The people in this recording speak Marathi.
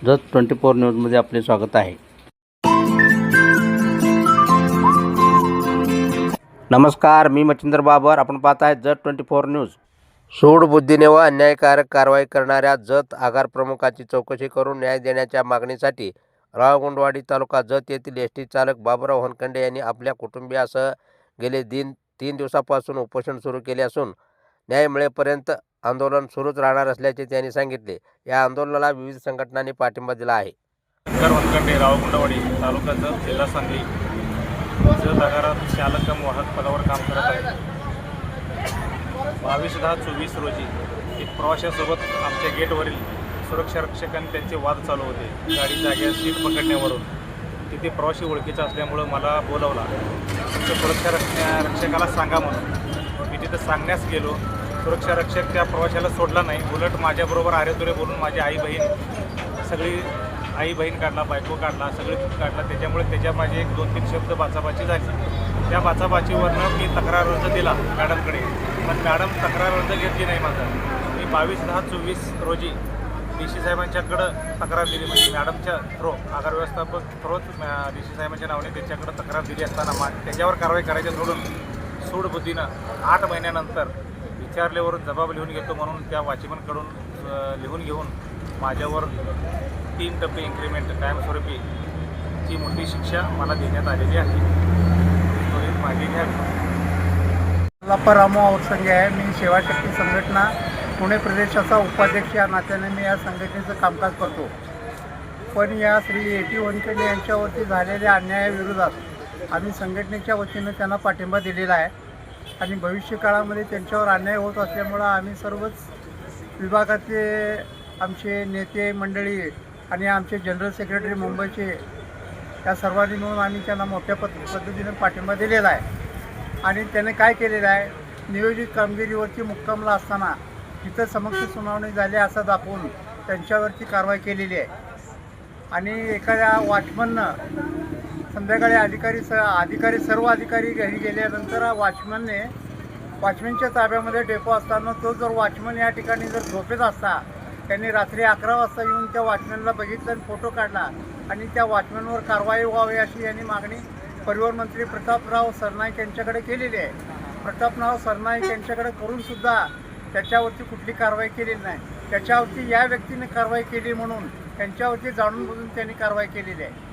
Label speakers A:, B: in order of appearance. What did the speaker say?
A: जत 24 न्यूजमध्ये आपले स्वागत आहे. नमस्कार, मी मच्छिंद्र बाबर. आपण पाहत आहे जत 24 न्यूज. सूडबुद्धीने व अन्यायकारक कारवाई करणाऱ्या जत आगार प्रमुखाची चौकशी करून न्याय देण्याच्या मागणीसाठी रावगुंडवाडी तालुका जत येथील एसटी चालक बाबुराव होनखंडे यांनी आपल्या कुटुंबियासह गेले 3 दिवसापासून उपोषण सुरू केले असून न्याय मिळेपर्यंत आंदोलन सुरूच राहणार असल्याचे त्यांनी सांगितले. या आंदोलनाला विविध संघटनांनी पाठिंबा दिला आहे.
B: होनखंडे, रावगुंडवाडी तालुका जत, जिल्हा सांगली. जत आगारात चालक कम वाहक पदावर काम करत आहे. 22/10/24 रोजी एक प्रवाशासोबत आमच्या गेटवरील सुरक्षा रक्षकांनी त्यांचे वाद चालू होते. गाडी जागेवर सीट पकडण्यावरून. तिथे प्रवासी ओळखीचा असल्यामुळं मला बोलवला. तुमच्या सुरक्षा रक्षकाला सांगा म्हणून मी तिथं सांगण्यास गेलो. सुरक्षा रक्षक त्या प्रवाशाला सोडला नाही, उलट माझ्याबरोबर आरेतुरे बोलून माझी आई बहीण काढला, बायको काढला, सगळे काढला. त्याच्यामुळे त्याच्या माझे 1-2-3 शब्द बाचाबाची झाली. त्या बाचाबाचीवरनं मी तक्रार अर्ज दिला मॅडमकडे, पण मॅडम तक्रार अर्ज घेतली नाही माझा. मी 22/10/24 रोजी DC साहेबांच्याकडं तक्रार दिली. म्हणजे मॅडमच्या थ्रो, आगार व्यवस्थापक थ्रोच DC साहेबांच्या नावाने त्यांच्याकडं तक्रार दिली असताना त्याच्यावर कारवाई करायची सोडून सूडबुद्धीनं 8 महिन्यानंतर विचारल्यावरून जबाब लिहून घेतो म्हणून त्या वॉचमनकडून लिहून घेऊन माझ्यावर 3 टप्पे इन्क्रिमेंट कायमस्वरूपी ची मोठी शिक्षा मला देण्यात आलेली आहे. तो मागे घ्यावी.
C: रामू औरसंगे आहे. मी सेवाशक्ती संघटना पुणे प्रदेशाचा उपाध्यक्ष या नात्याने मी या संघटनेचं कामकाज करतो. पण या श्री A.T. होनखंडे यांच्यावरती झालेल्या अन्यायाविरोधात आम्ही संघटनेच्या वतीनं त्यांना पाठिंबा दिलेला आहे आणि भविष्य काळामध्ये त्यांच्यावर अन्याय होत असल्यामुळं आम्ही सर्वच विभागाचे आमचे नेते मंडळी आणि आमचे जनरल सेक्रेटरी मुंबईचे या सर्वांनी मिळून आम्ही त्यांना मोठ्या पद्धतीनं पाठिंबा दिलेला आहे. आणि त्याने काय केलेलं आहे, नियोजित कामगिरीवरती मुक्कामला असताना तिथं समक्ष सुनावणी झाली असं दाखवून त्यांच्यावरती कारवाई केलेली आहे. आणि एखाद्या वॉचमननं संध्याकाळी सर्व अधिकारी घरी गेल्यानंतर वॉचमनच्या ताब्यामध्ये डेपो असताना तो जर वॉचमन या ठिकाणी जर झोपेत असता, त्यांनी रात्री 11 वाजता येऊन त्या वॉचमॅनला बघितलं आणि फोटो काढला आणि त्या वॉचमॅनवर कारवाई व्हावी अशी यांनी मागणी परिवहन मंत्री प्रतापराव सरनाईक यांच्याकडे केलेली आहे. प्रतापराव सरनाईक यांच्याकडे करूनसुद्धा त्याच्यावरती कुठली कारवाई केलेली नाही. त्याच्यावरती या व्यक्तीने कारवाई केली म्हणून त्यांच्यावरती जाणून बुजून त्यांनी कारवाई केलेली आहे.